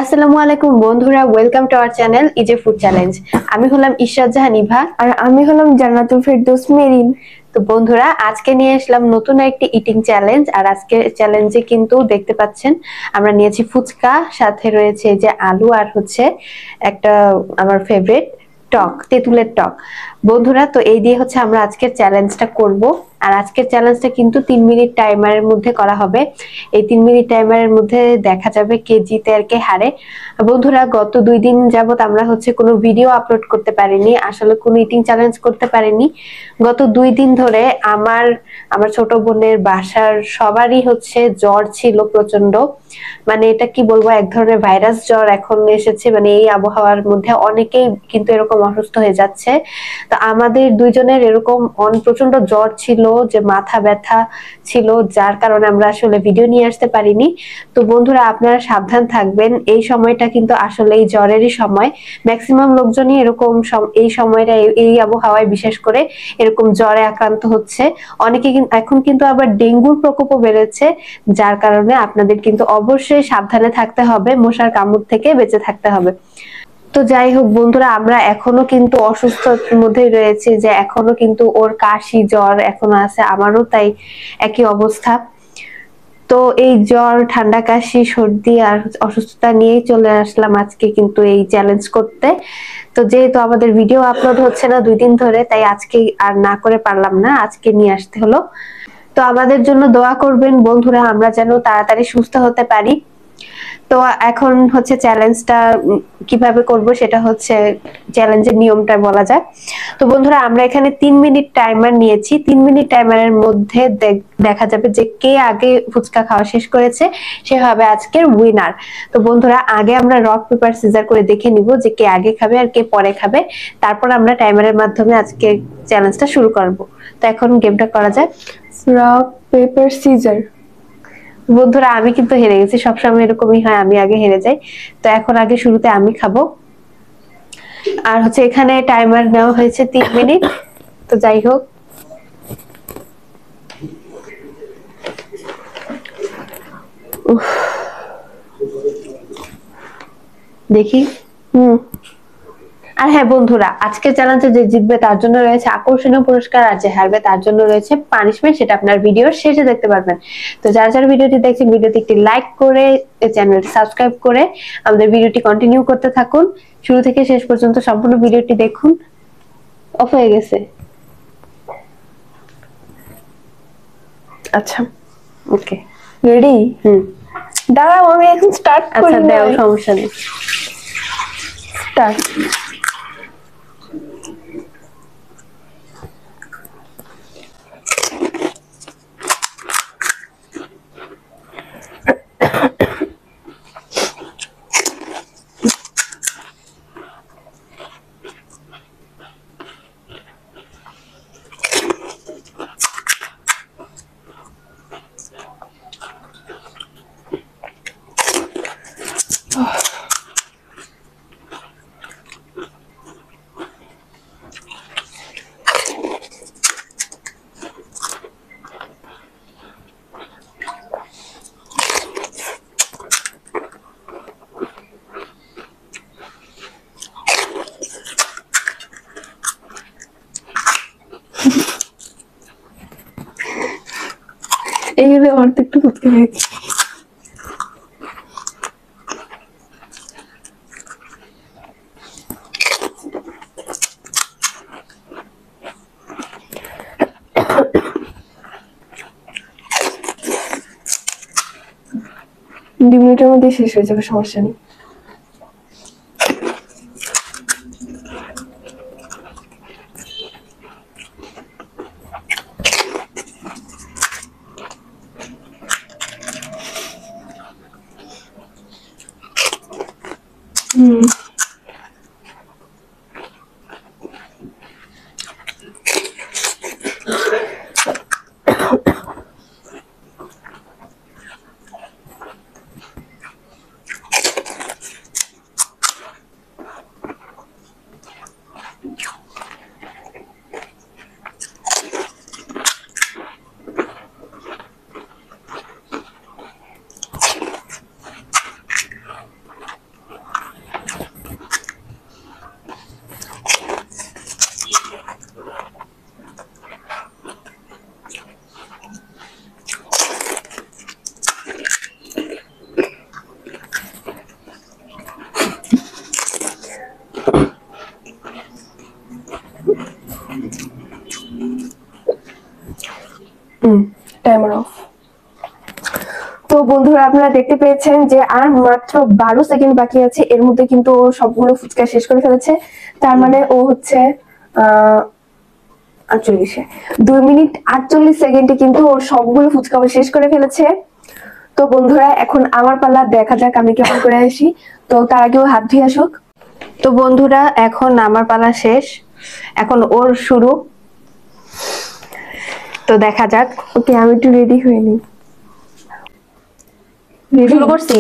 আসসালামু আলাইকুম বন্ধুরা, welcome to our channel ইজে food challenge. আমি হলাম ইশরাত জাহান ইভা আর আমি হলাম জান্নাতুল ফেরদৌস মেরিন। তো বন্ধুরা, আজকে নিয়ে আসলাম নতুন একটি ইটিং চ্যালেঞ্জ। আর আজকের চ্যালেঞ্জে কিন্তু দেখতে পাচ্ছেন আমরা নিয়েছি ফুচকা, সাথে রয়েছে যে আলু, আর হচ্ছে একটা আমার ফেভারিট টক, তেঁতুলের টক। বন্ধুরা, তো এই দিয়ে হচ্ছে আমরা আজকের চ্যালেঞ্জটা করব। আর আজকের চ্যালেঞ্জটা কিন্তু 3 মিনিট টাইমারের মধ্যে করা হবে। এই 3 মিনিট টাইমারের মধ্যে দেখা যাবে কে জিতে আর কে হারে। বন্ধুরা, গত 2 দিন যাবত আমরা হচ্ছে কোনো ভিডিও আপলোড করতে পারিনি, আসলে কোনো ইটিং চ্যালেঞ্জ করতে পারিনি। গত 2 দিন ধরে আমার আমার ছোট বোনের বাসার সবারই হচ্ছে জ্বর ছিল প্রচন্ড। মানে এটা কি বলবো, এক ধরনের ভাইরাস জ্বর এখন এসেছে। মানে এই আবহাওয়ার মধ্যে অনেকেই কিন্তু এরকম অসুস্থ হয়ে যাচ্ছে। তো আমাদের দুইজনের এরকম প্রচন্ড জ্বর ছিল, যে মাথা ব্যথা ছিল, যার কারণে আমরা আসলে ভিডিও নিয়ে আসতে পারিনি। তো বন্ধুরা, আপনারা সাবধান থাকবেন, এই সময়টা কিন্তু আসলে এই জ্বরেরই সময়। ম্যাক্সিমাম লোকজনই এরকম এই সময়টা, এই আবহাওয়ায় বিশেষ করে এরকম জ্বরে আক্রান্ত হচ্ছে। অনেকে এখন কিন্তু আবার ডেঙ্গুর প্রকোপও বেড়েছে, যার কারণে আপনাদের কিন্তু অবশ্যই সাবধানে থাকতে হবে, মশার কামড় থেকে বেঁচে থাকতে হবে। তো যাই হোক বন্ধুরা, আমরা এখনো কিন্তু অসুস্থর মধ্যেই রয়েছে, যে এখনো কিন্তু ওর কাশি জ্বর এখনো আছে, আমারও তাই একই অবস্থা। তো এই জ্বর, ঠান্ডা, কাশি, সর্দি আর অসুস্থতা নিয়েই চলে আসলাম আজকে কিন্তু এই চ্যালেঞ্জ করতে। তো যেহেতু আমাদের ভিডিও আপলোড হচ্ছে না 2 দিন ধরে, তাই আজকে আর না করে পারলাম না, আজকে নিয়ে আসতে হলো। তো আমাদের জন্য দোয়া করবেন বন্ধুরা, আমরা যেন তাড়াতাড়ি সুস্থ হতে পারি। তো এখন হচ্ছে চ্যালেঞ্জটা কিভাবে করব, সেটা হচ্ছে চ্যালেঞ্জের নিয়মটা বলা যায়। তো বন্ধুরা, আমরা এখানে 3 মিনিট টাইমার নিয়েছি। 3 মিনিট টাইমারের মধ্যে দেখা যাবে যে কে আগে ফুচকা খাওয়া শেষ করেছে, সে হবে আজকের উইনার। তো বন্ধুরা, আগে আমরা রক পেপার সিজার করে দেখে নিব যে কে আগে খাবে আর কে পরে খাবে। তারপর আমরা টাইমারের মাধ্যমে আজকে চ্যালেঞ্জটা শুরু করব। তো এখন গেমটা করা যায়। Rock paper scissor. বন্ধুরা, আমি কিন্তু হেরে গেছি, সবসময় এরকমই হয়, আমি আগে হেরে যাই। তো এখন আগে শুরুতে আমি খাবো। আর হচ্ছে এখানে টাইমার নেওয়া হয়েছে 3 মিনিট। তো যাই হোক, দেখি। আর হ্যাঁ বন্ধুরা, আজকের চ্যালেঞ্জে যে জিতবে তার জন্য রয়েছে আকর্ষণীয় পুরস্কার, আর যে হারবে তার জন্য রয়েছে পানিশমেন্ট, সেটা আপনার ভিডিওর শেষে দেখতে পারবেন। তো যারা যারা ভিডিওটি দেখছেন, ভিডিওতে একটি লাইক করে চ্যানেলটি সাবস্ক্রাইব করে আমাদের ভিডিওটি কন্টিনিউ করতে থাকুন। শুরু থেকে শেষ পর্যন্ত সম্পূর্ণ ভিডিওটি দেখুন। অফ হয়ে গেছে। আচ্ছা, ওকে, রেডি? দাঁড়াও, আমি এখন স্টার্ট করি। আচ্ছা দাও, সমস্যা নেই। স্টার্ট। এইগুলো আমার তো একটু ফুচকা খেয়েছি। দু মিনিটের মধ্যে শেষ হয়ে যাবে, সমস্যা নেই। বন্ধুরা আপনারা দেখতে পেয়েছেন যে আর মাত্র 12 সেকেন্ড বাকি আছে, এর মধ্যে কিন্তু ও সবগুলো ফুচকা শেষ করে ফেলেছে। তার মানে ও হচ্ছে 48 2 মিনিট 48 সেকেন্ডে কিন্তু ও সবগুলো ফুচকা শেষ করে ফেলেছে। তো বন্ধুরা এখন আমার পালা, দেখা যাক আমি কেমন করে আসি। তো তার আগেও হাত ধুয়ে আসুক। তো বন্ধুরা এখন আমার পালা শেষ, এখন ওর শুরু। তো দেখা যাক। ওকে আমি একটু রেডি হয়ে নিই। শুরু করছি।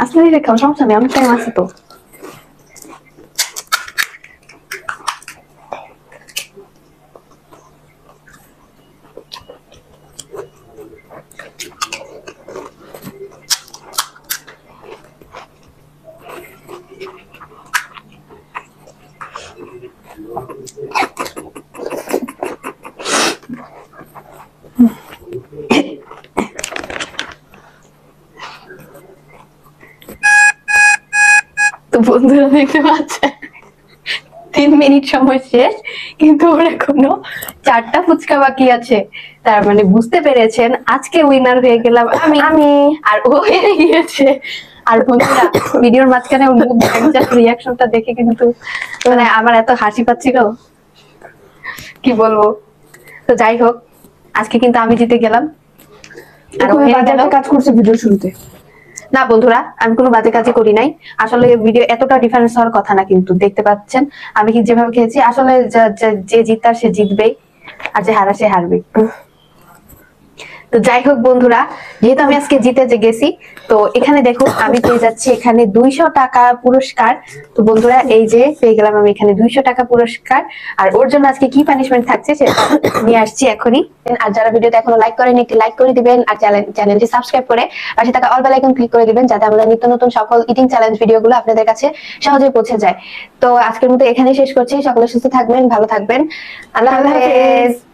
আসলে খাও, সমস্যা নেই, অনেক টাইম আছে তো। তো বন্ধুরা দেখতে পাচ্ছে 3 মিনিট সময় শেষ, কিন্তু ওর এখনো 4টা ফুচকা বাকি আছে। তার মানে বুঝতে পেরেছেন আজকে উইনার হয়ে গেলাম আমি, আর ও হেরে গিয়েছে। আর বন্ধুরা ভিডিওর মাঝখানে ওর মুখ রিয়াকশনটা দেখে কিন্তু মানে আমার এত হাসি পাচ্ছিল, কি বলবো। তো যাই হোক, আজকে কিন্তু আমি জিতে গেলাম। আর ও হেরে গেল। কাজ করছে ভিডিও শুরুতে। না বন্ধুরা, আমি কোনো বাজে কাজই করি নাই। আসলে ভিডিও এতটা ডিফারেন্স হওয়ার কথা না, কিন্তু দেখতে পাচ্ছেন আমি যেভাবে খেয়েছি। আসলে যে জিতার সে জিতবেই, আর যে হারা সে হারবে। তো যাই হোক বন্ধুরা, যেহেতু আমি আজকে জিতে যে গেছি, তো এখানে দেখো আমি পেয়ে যাচ্ছি এখানে 200 টাকা পুরস্কার। তো বন্ধুরা এই যে পেয়ে গেলাম আমি এখানে 200 টাকা পুরস্কার। আর ওর জন্য আজকে কি পানিশমেন্ট থাকছে সেটা নিয়ে আসছি এখনই। আর যারা ভিডিওতে এখনো লাইক করেন একটি লাইক করে দিবেন, আর চ্যানেলটি সাবস্ক্রাইব করে পাশে থাকা অল বেল আইকন ক্লিক করে দিবেন, যাতে আমাদের নিত্য নতুন সফল ইটিং চ্যালেঞ্জ ভিডিওগুলো আপনাদের কাছে সহজে পৌঁছে যায়। তো আজকের মতো এখানেই শেষ করছি। সকলে সুস্থ থাকবেন, ভালো থাকবেন। আল্লাহ হাফেজ।